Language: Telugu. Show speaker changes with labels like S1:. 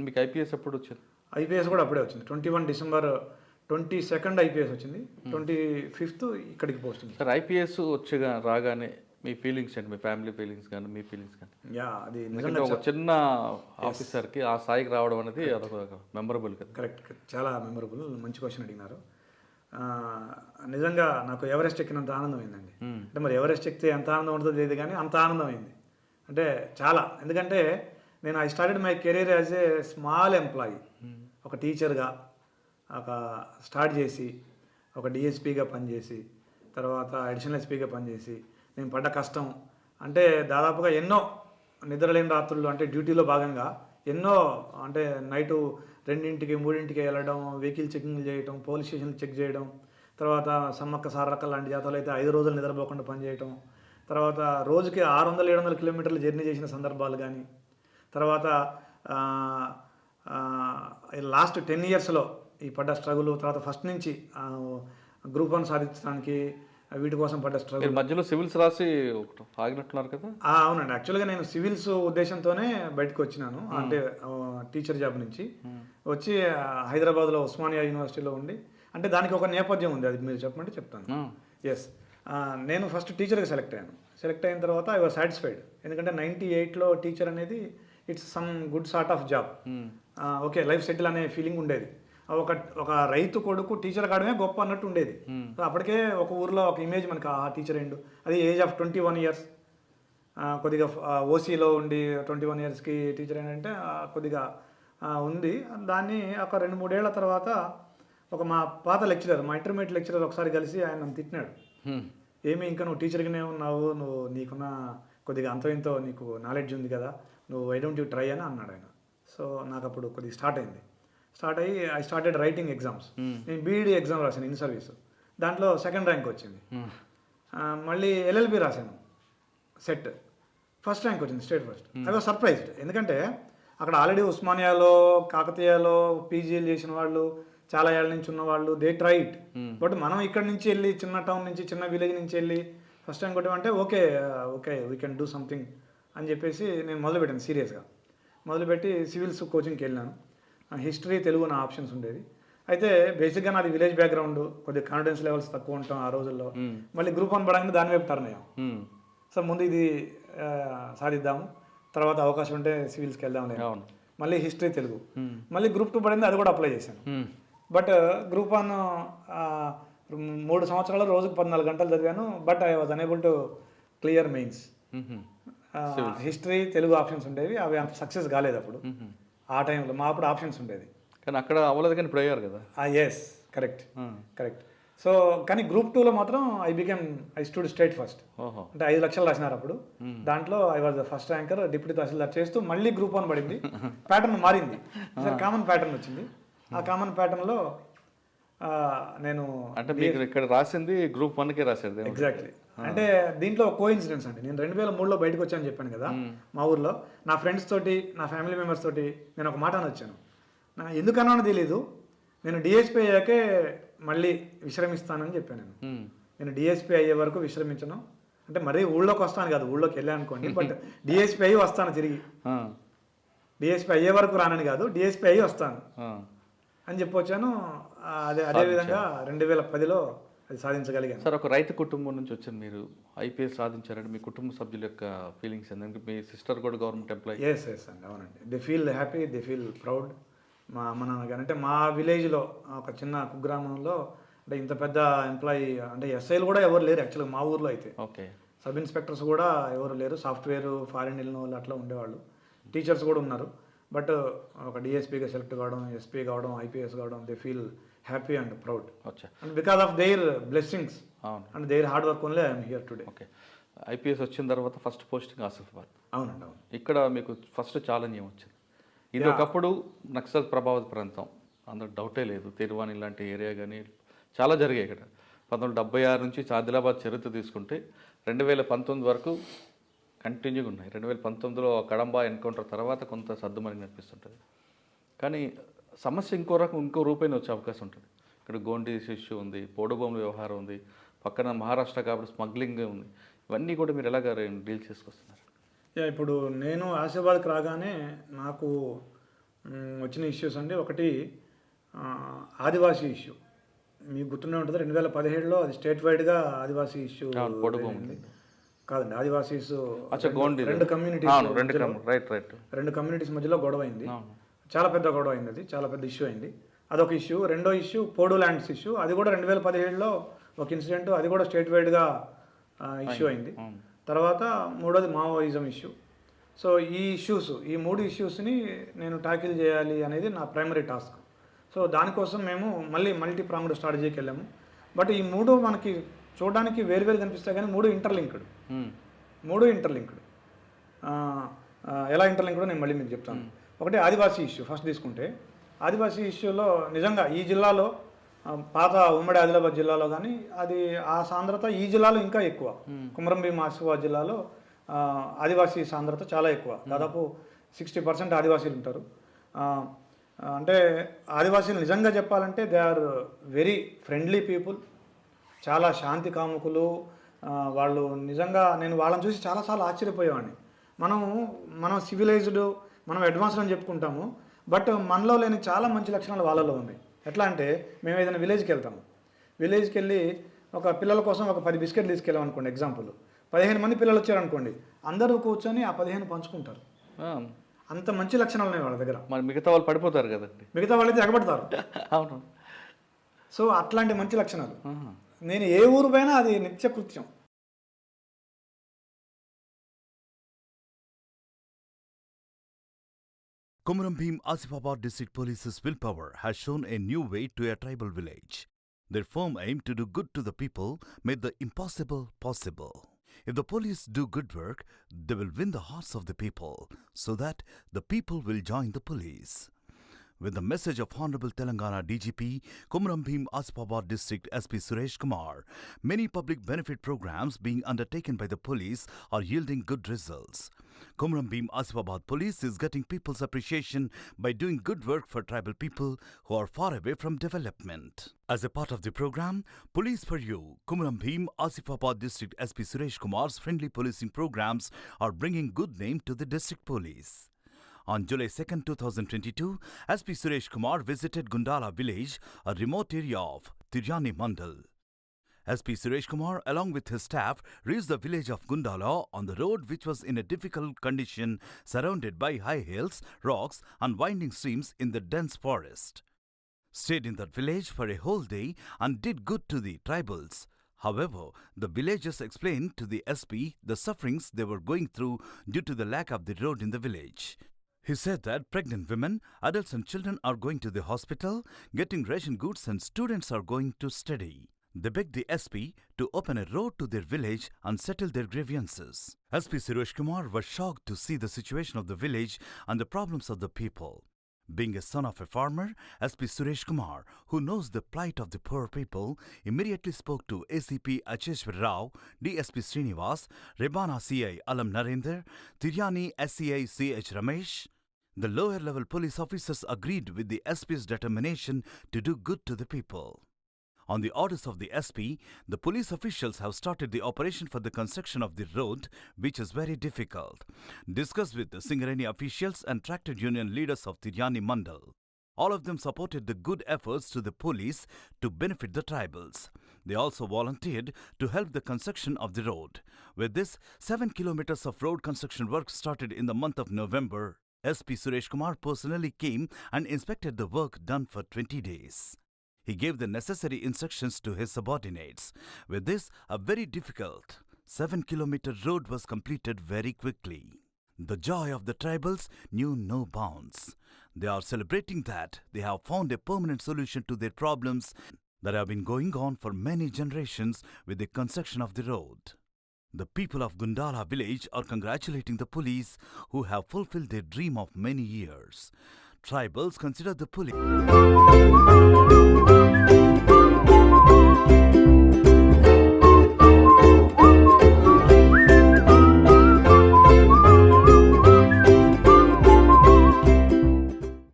S1: మీకు ఐపీఎస్ ఎప్పుడు వచ్చింది?
S2: ఐపీఎస్ కూడా అప్పుడే వచ్చింది. 21 డిసెంబర్ 22 ఐపీఎస్ వచ్చింది. 25 ఇక్కడికి పోస్టింగ్.
S1: సార్ ఐపీఎస్ వచ్చి రాగానే మీ ఫీలింగ్స్ ఏంటి? మీ ఫ్యామిలీ ఫీలింగ్స్ కానీ మీ ఫీలింగ్స్ కానీ?
S2: అది
S1: ఎందుకంటే ఒక చిన్న ఆఫీసర్కి ఆ స్థాయికి రావడం అనేది అదొక మెమరబుల్ కదా.
S2: కరెక్ట్, చాలా మెమరబుల్. మంచి క్వశ్చన్ అడిగినారు. నిజంగా నాకు ఎవరెస్ట్ ఎక్కినంత ఆనందం అయిందండి. అంటే మరి ఎవరెస్ట్ ఎక్కితే ఎంత ఆనందం ఉంటుందో తెలియదు కానీ అంత ఆనందం అయింది. అంటే చాలా, ఎందుకంటే నేను I started my career as a small employee. ఒక టీచర్గా ఒక స్టార్ట్ చేసి, ఒక డిఎస్పీగా పనిచేసి, తర్వాత అడిషనల్ ఎస్పీగా పనిచేసి నేను పడ్డ కష్టం అంటే దాదాపుగా ఎన్నో నిద్రలేని రాత్రులు, అంటే డ్యూటీలో భాగంగా ఎన్నో, అంటే నైటు 2ంటికి 3ంటికి వెళ్ళడం, వెహికల్ చెకింగ్ చేయడం, పోలీస్ స్టేషన్లు చెక్ చేయడం, తర్వాత సమ్మక్క సారక్క లాంటి జాతరలు అయితే 5 రోజులు నిద్రపోకుండా పనిచేయటం, తర్వాత రోజుకి 600-700 కిలోమీటర్లు జర్నీ చేసిన సందర్భాలు కానీ, తర్వాత లాస్ట్ 10 ఇయర్స్లో ఈ పడ్డ స్ట్రగుల్, తర్వాత ఫస్ట్ నుంచి గ్రూప్ 1 సాధించడానికి వీటి కోసం పడ్డ స్ట్రగుల్.
S1: మధ్యలో సివిల్స్ రాసి ఆగినట్టున్నారు కదా?
S2: అవునండి, యాక్చువల్గా నేను సివిల్స్ ఉద్దేశంతోనే బయటకు వచ్చినాను. అంటే టీచర్ జాబ్ నుంచి వచ్చి హైదరాబాద్లో ఉస్మానియా యూనివర్సిటీలో ఉండి, అంటే దానికి ఒక నేపథ్యం ఉంది, అది మీరు చెప్పమంటే చెప్తాను. ఎస్, నేను ఫస్ట్ టీచర్గా సెలెక్ట్ అయ్యాను. సెలెక్ట్ అయిన తర్వాత ఐ వాజ్ సాటిస్ఫైడ్, ఎందుకంటే 98లో టీచర్ అనేది it's some good sort of job. Okay, life settle అనే ఫీలింగ్ ఉండేది. ఒక రైతు కొడుకు టీచర్ కావడమే గొప్ప అన్నట్టు ఉండేది. సో అప్పటికే ఒక ఊర్లో ఒక ఇమేజ్ మనకి ఆ టీచర్ అయిండు. అది ఏజ్ ఆఫ్ 21 ఇయర్స్, కొద్దిగా ఓసీలో ఉండి 21 ఇయర్స్కి టీచర్ ఏంటంటే కొద్దిగా ఉంది. దాన్ని ఒక 2-3 ఏళ్ల తర్వాత మా పాత లెక్చరర్, మా ఇంటర్మీడియట్ లెక్చరర్ ఒకసారి కలిసి ఆయన నన్ను తిట్టినాడు. ఏమి ఇంకా నువ్వు టీచర్గానే ఉన్నావు, నీకున్న కొద్దిగా అంతో ఇంతో నీకు నాలెడ్జ్ ఉంది కదా, నువ్వు వై డోంట్ యూ ట్రై అని అన్నాడు ఆయన. సో నాకు అప్పుడు కొద్దిగా స్టార్ట్ అయ్యి ఐ స్టార్టెడ్ రైటింగ్ ఎగ్జామ్స్. నేను బీఈడీ ఎగ్జామ్ రాశాను, ఇన్ సర్వీస్. దాంట్లో 2nd ర్యాంక్ వచ్చింది. మళ్ళీ ఎల్ఎల్బి రాశాను, సెట్, ఫస్ట్ ర్యాంక్ వచ్చింది, state first. I was surprised, ఎందుకంటే అక్కడ ఆల్రెడీ ఉస్మానియాలో, కాకతీయలో పీజీలు చేసిన వాళ్ళు, చాలా ఏళ్ళ నుంచి ఉన్న వాళ్ళు, దే ట్రై ఇట్. బట్ మనం ఇక్కడ నుంచి వెళ్ళి, చిన్న టౌన్ నుంచి, చిన్న విలేజ్ నుంచి వెళ్ళి ఫస్ట్ ర్యాంక్ కొట్టామంటే okay we can do something అని చెప్పేసి నేను మొదలుపెట్టాను. సీరియస్గా మొదలుపెట్టి సివిల్స్ కోచింగ్కి వెళ్ళాను. హిస్టరీ, తెలుగు నా ఆప్షన్స్ ఉండేది. అయితే బేసిక్గా నాది విలేజ్ బ్యాక్గ్రౌండ్, కొద్దిగా కాన్ఫిడెన్స్ లెవెల్స్ తక్కువ ఉంటాం ఆ రోజుల్లో. మళ్ళీ గ్రూప్ 1 పడగానే దాని వైపు టర్న్ అయ్యాం. సో ముందు ఇది సాధిద్దాము, తర్వాత అవకాశం ఉంటే సివిల్స్కి వెళ్దాం. మళ్ళీ హిస్టరీ, తెలుగు, మళ్ళీ గ్రూప్ 2 పడింది, అది కూడా అప్లై చేశాను. బట్ గ్రూప్ 1 3 సంవత్సరాలు రోజుకు 14 గంటలు చదివాను. But I was unable to clear mains. History, Telugu options ఉండేవి, అవి అంత సక్సెస్ కాలేదు అప్పుడు. ఆ టైంలో మా అప్పుడు ఆప్షన్స్ ఉండేది,
S1: కానీ అక్కడ అవ్వలేదు, కానీ ఇప్పుడు అయ్యారు కదా.
S2: Yes, correct. సో కానీ గ్రూప్ 2లో మాత్రం ఐ స్టూడ్ స్టేట్ ఫస్ట్. అంటే 5 లక్షలు రాసినారు అప్పుడు. దాంట్లో I was the first ranker, deputy tahsildar చేస్తూ. మళ్ళీ గ్రూప్ 1 పడింది, ప్యాటర్న్ మారింది, కామన్ ప్యాటర్న్ వచ్చింది. ఆ కామన్ ప్యాటర్న్లో నేను,
S1: అంటే మీకు ఇక్కడ రాసింది గ్రూప్ 1కే రాసేది.
S2: ఎగ్జాక్ట్లీ. అంటే దీంట్లో కో ఇన్సిడెంట్స్ అండి. నేను 2003లో బయటకు వచ్చాను చెప్పాను కదా, మా ఊర్లో నా ఫ్రెండ్స్ తోటి, నా ఫ్యామిలీ మెంబర్స్ తోటి నేను ఒక మాట అని వచ్చాను. ఎందుకన్నానో తెలీదు, నేను డిఎస్పీ అయ్యాకే మళ్ళీ విశ్రమిస్తానని చెప్పాను. నేను డిఎస్పీ అయ్యే వరకు విశ్రమించను, అంటే మరీ ఊళ్ళోకి వస్తాను కాదు, ఊళ్ళోకి వెళ్ళాను అనుకోండి, బట్ డిఎస్పీ అయ్యి వస్తాను తిరిగి. డిఎస్పీ అయ్యే వరకు రానని కాదు, డిఎస్పీ అయ్యి వస్తాను అని చెప్పొచ్చాను. అదేవిధంగా 2010లో అది సాధించగలిగాను.
S1: సార్, ఒక రైతు కుటుంబం నుంచి వచ్చాను, మీరు ఐపీఎస్ సాధించారంటే మీ కుటుంబ సభ్యుల యొక్క ఫీలింగ్స్ ఏంటంటే, మీ సిస్టర్ కూడా గవర్నమెంట్ ఎంప్లాయీ.
S2: ఎస్ అండి, అవునండి. They feel happy, they feel proud. మా అమ్మ నాన్న కానీ, అంటే మా విలేజ్లో ఒక చిన్న కుగ్రామంలో అంటే ఇంత పెద్ద ఎంప్లాయీ, అంటే ఎస్ఐలు కూడా ఎవరు లేరు యాక్చువల్గా మా ఊర్లో అయితే.
S1: ఓకే.
S2: సబ్ ఇన్స్పెక్టర్స్ కూడా ఎవరు లేరు, సాఫ్ట్వేర్ ఫారిన్ వెళ్ళిన వాళ్ళు అట్లా ఉండేవాళ్ళు. టీచర్స్ కూడా ఉన్నారు. బట్ ఒక డిఎస్పీగా సెలెక్ట్ కావడం, ఎస్పీ కావడం, ఐపీఎస్ కావడం, they feel happy and proud. And because of their blessings and there hard work only I'm here today.
S1: Okay. IPS వచ్చిన తర్వాత ఫస్ట్ పోస్టింగ్ ఆసిఫాబాద్.
S2: అవునండి, అవును.
S1: ఇక్కడ మీకు ఫస్ట్ ఛాలెంజ్ ఏమొచ్చింది? ఇది ఒకప్పుడు నక్సల్ ప్రభావిత ప్రాంతం, అందులో డౌటే లేదు. తిరువాణి లాంటి ఏరియా కానీ చాలా జరిగాయి ఇక్కడ. 1976 నుంచి ఆదిలాబాద్ చరిత్ర తీసుకుంటే 2019 వరకు కంటిన్యూగా ఉన్నాయి. 2019లో కడంబా ఎన్కౌంటర్ తర్వాత కొంత సర్దుమని అనిపిస్తుంటుంది, కానీ సమస్య ఇంకో రూపైన వచ్చే అవకాశం ఉంటుంది. ఇక్కడ గోండి ఇష్యూ ఉంది, పోడుభూముల వ్యవహారం ఉంది, పక్కన మహారాష్ట్ర కాబట్టి స్మగ్లింగ్ ఉంది. ఇవన్నీ కూడా మీరు ఎలాగ డీల్ చేసుకొస్తున్నారు?
S2: ఇప్పుడు నేను ఆసిఫాబాద్కి రాగానే నాకు వచ్చిన ఇష్యూస్ అంటే ఒకటి ఆ, ఆదివాసీ ఇష్యూ. మీకు గుర్తుండే ఉంటుంది 2017లో అది స్టేట్ వైడ్గా ఆదివాసీ ఇష్యూ
S1: అవును, పొడుగు
S2: జరిగింది. కాదండి, ఆదివాసీస్
S1: అచ్చా గోండి
S2: రెండు కమ్యూనిటీస్
S1: అవును, రైట్
S2: రెండు కమ్యూనిటీస్ మధ్యలో గొడవ అయింది.
S1: అవును.
S2: చాలా పెద్ద గొడవ అయింది, అది చాలా పెద్ద ఇష్యూ అయింది. అదొక ఇష్యూ. రెండో ఇష్యూ పోడు ల్యాండ్స్ ఇష్యూ. అది కూడా 2017లో ఒక ఇన్సిడెంట్, అది కూడా స్టేట్ వైడ్గా ఇష్యూ అయింది.
S1: అవును.
S2: తర్వాత మూడోది మావోయిజం ఇష్యూ. సో ఈ మూడు ఇష్యూస్ని నేను ట్యాకిల్ చేయాలి అనేది నా ప్రైమరీ టాస్క్. సో దానికోసం మేము మళ్ళీ మల్టీ ప్రాంగ్డ్ స్ట్రాటజీకి వెళ్ళాము. బట్ ఈ మూడు మనకి చూడడానికి వేరువేరు కనిపిస్తాయి కానీ మూడు ఇంటర్లింక్డ్. ఎలా ఇంటర్లింక్డ్ నేను మళ్ళీ మీకు చెప్తాను. ఒకటి ఆదివాసీ ఇష్యూ ఫస్ట్ తీసుకుంటే, ఆదివాసీ ఇష్యూలో నిజంగా ఈ జిల్లాలో పాత ఉమ్మడి ఆదిలాబాద్ జిల్లాలో కానీ అది ఆ సాంద్రత ఈ జిల్లాలో ఇంకా ఎక్కువ. కుమరంభీం ఆసిఫాబాద్ జిల్లాలో ఆదివాసీ సాంద్రత చాలా ఎక్కువ. దాదాపు 60% ఆదివాసీలు ఉంటారు. అంటే ఆదివాసీలు నిజంగా చెప్పాలంటే they are very friendly people, చాలా శాంతి కాముకులు. వాళ్ళు నిజంగా నేను వాళ్ళని చూసి చాలాసార్లు ఆశ్చర్యపోయేవాడిని. మనం సివిలైజ్డ్, మనం అడ్వాన్స్డ్ అని చెప్పుకుంటాము, బట్ మనలో లేని చాలా మంచి లక్షణాలు వాళ్ళలో ఉన్నాయి. ఎట్లా అంటే మేము ఏదైనా విలేజ్కి వెళ్తాము, విలేజ్కి వెళ్ళి ఒక పిల్లల కోసం ఒక 10 బిస్కెట్లు తీసుకెళ్ళాం అనుకోండి, ఎగ్జాంపుల్ 15 మంది పిల్లలు వచ్చారనుకోండి, అందరూ కూర్చొని ఆ 15 పంచుకుంటారు. అంత మంచి లక్షణాలు ఉన్నాయి వాళ్ళ దగ్గర.
S1: మరి మిగతా వాళ్ళు పడిపోతారు కదండి,
S2: మిగతా వాళ్ళైతే ఎగబడతారు.
S1: అవును.
S2: సో అట్లాంటి మంచి లక్షణాలు. నేను ఏ ఊరు పోయినా అది నిత్యకృత్యం.
S3: Komaram Asifabad District Police's willpower has shown a new way to a tribal village. Their firm aim to do good to the people made the impossible possible. If the police do good work, they will win the hearts of the people, so that the people will join the police. With the message of Honorable Telangana DGP, Komaram Asifabad District SP Suresh Kumar, many public benefit programs being undertaken by the police are yielding good results. Komaram Asifabad Police is getting people's appreciation by doing good work for tribal people who are far away from development. As a part of the program, Police for You, Komaram Asifabad District SP Suresh Kumar's friendly policing programs are bringing good name to the district police. On July 2, 2022, SP Suresh Kumar visited Gundala village, a remote area of Tiryani Mandal. SP Suresh Kumar, along with his staff, reached the village of Gundala on the road which was in a difficult condition, surrounded by high hills, rocks and winding streams in the dense forest. Stayed in that village for a whole day and did good to the tribals. However, the villagers explained to the SP the sufferings they were going through due to the lack of the road in the village. He said that pregnant women, adults and children are going to the hospital, getting ration goods and students are going to study. They begged the SP to open a road to their village and settle their grievances. SP Suresh Kumar was shocked to see the situation of the village and the problems of the people. Being a son of a farmer, SP Suresh Kumar, who knows the plight of the poor people, immediately spoke to ACP Acheshwar Rao, DSP Srinivas, Rebana CI Alam Narendra, Tiryani SCI CH Ramesh. The lower level police officers agreed with the SP's determination to do good to the people. On the orders of the SP, the police officials have started the operation for the construction of the road, which is very difficult. Discussed with the Singareni officials and tractor union leaders of Tiryani Mandal. All of them supported the good efforts to the police to benefit the tribals. They also volunteered to help the construction of the road. With this, 7 kilometers of road construction work started in the month of November. SP Suresh Kumar personally came and inspected the work done for 20 days. He gave the necessary instructions to his subordinates. With this, a very difficult 7-kilometer road was completed very quickly. The joy of the tribals knew no bounds. They are celebrating that they have found a permanent solution to their problems that have been going on for many generations with the construction of the road. The people of Gundala village are congratulating the police who have fulfilled their dream of many years. Tribals consider the police